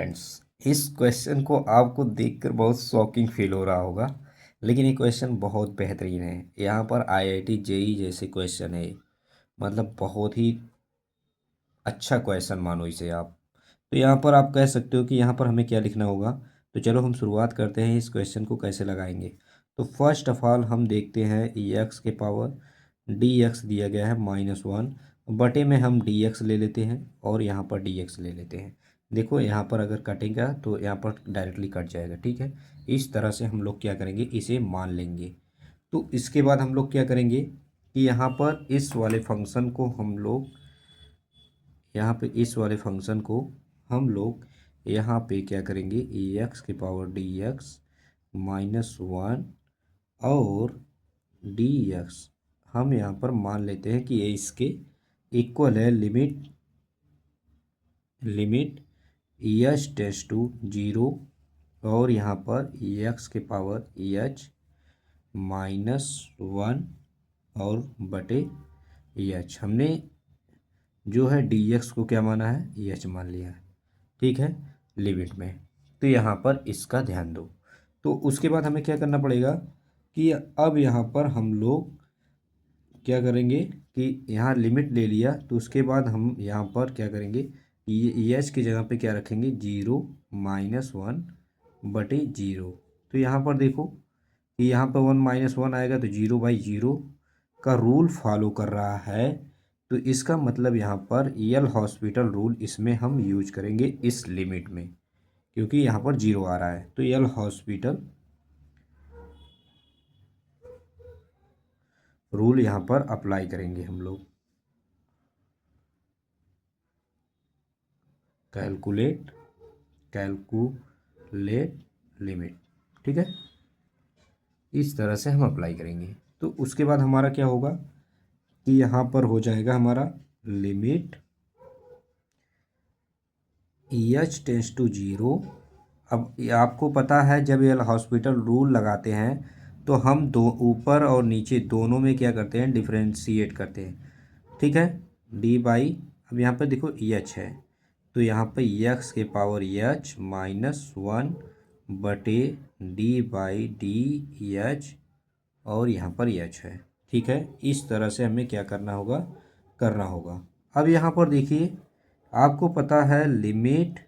Friends, इस question को आपको देखकर बहुत शॉकिंग फील हो रहा होगा, लेकिन ये क्वेश्चन बहुत बेहतरीन है। यहाँ पर आईआईटी जेई जैसे क्वेश्चन है, मतलब बहुत ही अच्छा क्वेश्चन मानो इसे आप। तो यहाँ पर आप कह सकते हो कि यहाँ पर हमें क्या लिखना होगा। तो चलो हम शुरुआत करते हैं, इस क्वेश्चन को कैसे लगाएंगे। तो फर्स्ट ऑफ ऑल हम देखते हैं ई एक्स के पावर डी एक्स दिया गया है -1 बटे में हम डी एक्स ले लेते हैं और यहाँ पर डी एक्स ले लेते हैं। देखो यहाँ पर अगर कटेगा तो यहाँ पर डायरेक्टली कट जाएगा, ठीक है। इस तरह से हम लोग क्या करेंगे, इसे मान लेंगे। तो इसके बाद हम लोग क्या करेंगे कि यहाँ पर इस वाले फंक्शन को हम लोग यहाँ पे क्या करेंगे, ई एक्स के पावर डी एक्स -1 और डी एक्स हम यहाँ पर मान लेते हैं कि ये इसके इक्वल है। लिमिट एच टेंड्स टू 0 और यहाँ पर एक्स के पावर एच -1 और बटे एच हमने जो है डी एक्स को क्या माना है, एच मान लिया है, ठीक है, लिमिट में। तो यहाँ पर इसका ध्यान दो। तो उसके बाद हमें क्या करना पड़ेगा कि अब यहाँ पर हम लोग क्या करेंगे कि यहाँ लिमिट ले लिया, तो उसके बाद हम यहाँ पर क्या करेंगे, ये एच की जगह पे क्या रखेंगे, 0 -1 बटे 0। तो यहाँ पर देखो कि यहाँ पर 1 - 1 आएगा तो 0/0 का रूल फॉलो कर रहा है। तो इसका मतलब यहाँ पर एल हॉस्पिटल रूल इसमें हम यूज करेंगे इस लिमिट में, क्योंकि यहाँ पर 0 आ रहा है। तो एल हॉस्पिटल रूल यहाँ पर अप्लाई करेंगे हम लोग। कैलकुलेट लिमिट, ठीक है, इस तरह से हम अप्लाई करेंगे। तो उसके बाद हमारा क्या होगा कि यहाँ पर हो जाएगा हमारा लिमिट एच टेंड्स टू 0। अब आपको पता है जब एल हॉस्पिटल रूल लगाते हैं तो हम दो ऊपर और नीचे दोनों में क्या करते हैं, डिफ्रेंशिएट करते हैं, ठीक है। डी बाई, अब यहाँ पर देखो एच है तो यहाँ पर एक्स के पावर एच -1 बटे डी बाई डी एच और यहाँ पर एच है, ठीक है। इस तरह से हमें क्या करना होगा। अब यहाँ पर देखिए, आपको पता है लिमिट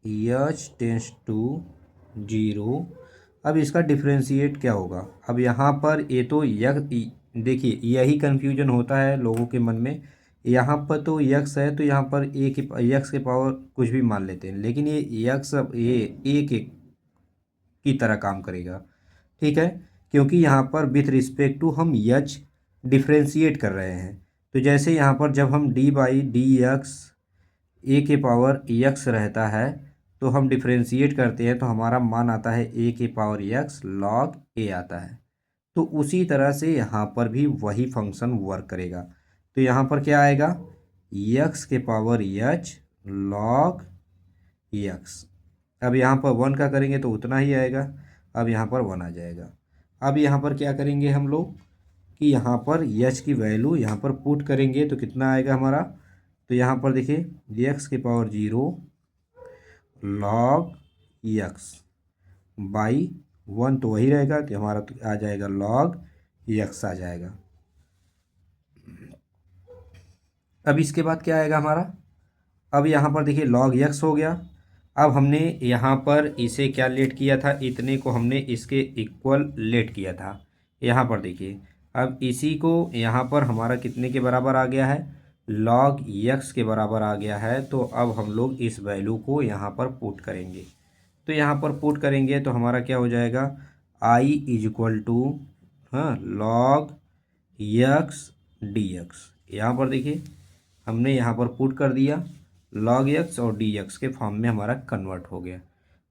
एच टेंड्स टू 0। अब इसका डिफ्रेंशिएट क्या होगा। अब यहाँ पर ये तो देखिए यही कन्फ्यूजन होता है लोगों के मन में। यहाँ पर तो यक्स है तो यहाँ पर यक्स के पावर कुछ भी मान लेते हैं, लेकिन ये यक्स ये एक की तरह काम करेगा, ठीक है, क्योंकि यहाँ पर विथ रिस्पेक्ट टू हम एच डिफ्रेंशिएट कर रहे हैं। तो जैसे यहाँ पर जब हम डी बाई डी एक्स ए के पावर एक्स रहता है तो हम डिफ्रेंशिएट करते हैं तो हमारा मान आता है ए के पावर एक्स लॉग ए आता है। तो उसी तरह से यहाँ पर भी वही फंक्शन वर्क करेगा। तो यहाँ पर क्या आएगा, एक्स के पावर एच लॉग एक्स। अब यहाँ पर 1 का करेंगे तो उतना ही आएगा। अब यहाँ पर 1 आ जाएगा। अब यहाँ पर क्या करेंगे हम लोग कि यहाँ पर एच की वैल्यू यहाँ पर पुट करेंगे तो कितना आएगा हमारा। तो यहाँ पर देखिए एक्स के पावर 0 लॉग एक्स बाई 1 तो वही रहेगा कि हमारा तो आ जाएगा लॉग एक्स आ जाएगा। अब इसके बाद क्या आएगा हमारा, अब यहाँ पर देखिए लॉग एक्स हो गया। अब हमने यहाँ पर इसे क्या लेट किया था, इतने को हमने इसके इक्वल लेट किया था। यहाँ पर देखिए अब इसी को यहाँ पर हमारा कितने के बराबर आ गया है, लॉग एक्स के बराबर आ गया है। तो अब हम लोग इस वैल्यू को यहाँ पर पुट करेंगे। तो यहाँ पर पुट करेंगे तो हमारा क्या हो जाएगा, I is equal to log x d x. यहाँ पर देखिए हमने यहाँ पर पुट कर दिया, लॉग एक्स और डी एक्स के फॉर्म में हमारा कन्वर्ट हो गया।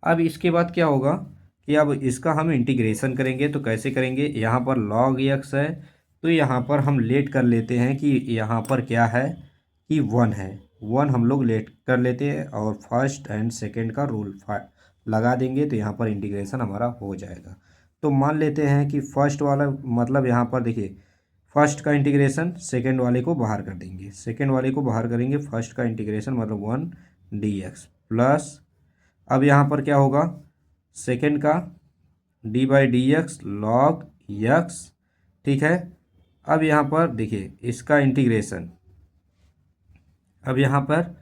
अब इसके बाद क्या होगा कि अब इसका हम इंटीग्रेशन करेंगे। तो कैसे करेंगे, यहाँ पर लॉग एक्स है तो यहाँ पर हम लेट कर लेते हैं कि यहाँ पर क्या है कि 1 है, 1 हम लोग लेट कर लेते हैं और फर्स्ट एंड सेकेंड का रूल लगा देंगे तो यहाँ पर इंटीग्रेशन हमारा हो जाएगा। तो मान लेते हैं कि फर्स्ट वाला मतलब यहाँ पर देखिए फर्स्ट का इंटीग्रेशन सेकेंड वाले को बाहर कर देंगे, सेकेंड वाले को बाहर करेंगे, फर्स्ट का इंटीग्रेशन मतलब 1 dx प्लस अब यहाँ पर क्या होगा, सेकेंड का d/dx log x, ठीक है। अब यहाँ पर देखिए इसका इंटीग्रेशन, अब यहाँ पर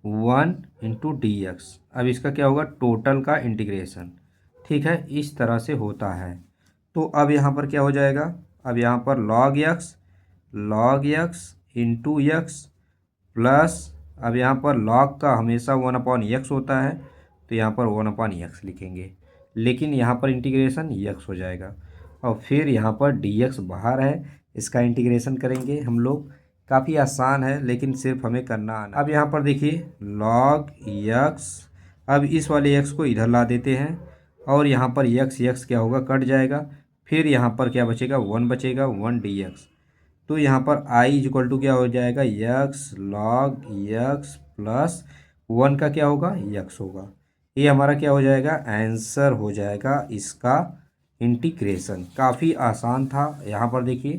1 × dx, अब इसका क्या होगा टोटल का इंटीग्रेशन, ठीक है, इस तरह से होता है। तो अब यहाँ पर क्या हो जाएगा, अब यहाँ पर log x into x plus अब यहाँ पर log का हमेशा 1/x होता है, तो यहाँ पर 1/x लिखेंगे, लेकिन यहाँ पर इंटीग्रेशन x हो जाएगा और फिर यहाँ पर dx बाहर है, इसका इंटीग्रेशन करेंगे हम लोग। काफ़ी आसान है लेकिन सिर्फ हमें करना आना। अब यहाँ पर देखिए log x, अब इस वाले x को इधर ला देते हैं और यहाँ पर x क्या होगा कट जाएगा, फिर यहाँ पर क्या बचेगा 1 बचेगा 1 dx, तो यहाँ पर i क्या हो जाएगा x log x प्लस 1 का क्या होगा x होगा। ये हमारा क्या हो जाएगा आंसर हो जाएगा इसका इंटीग्रेशन। काफ़ी आसान था, यहाँ पर देखिए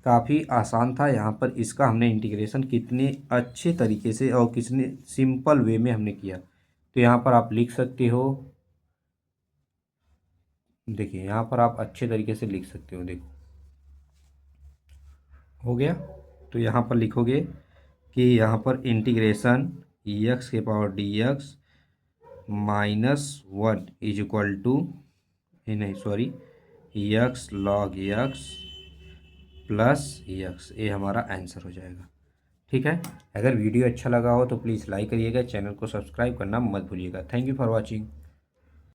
काफ़ी आसान था, यहाँ पर इसका हमने इंटीग्रेशन कितने अच्छे तरीके से और कितने सिंपल वे में हमने किया। तो यहाँ पर आप लिख सकते हो, देखिए यहाँ पर आप अच्छे तरीके से लिख सकते हो, देखो हो गया। तो यहाँ पर लिखोगे कि यहाँ पर integration x⁻dx -1 is equal to नहीं sorry x log x plus x, ये हमारा आंसर हो जाएगा। ठीक है, अगर वीडियो अच्छा लगा हो तो प्लीज़ लाइक करिएगा, चैनल को सब्सक्राइब करना मत भूलिएगा। Thank you for watching.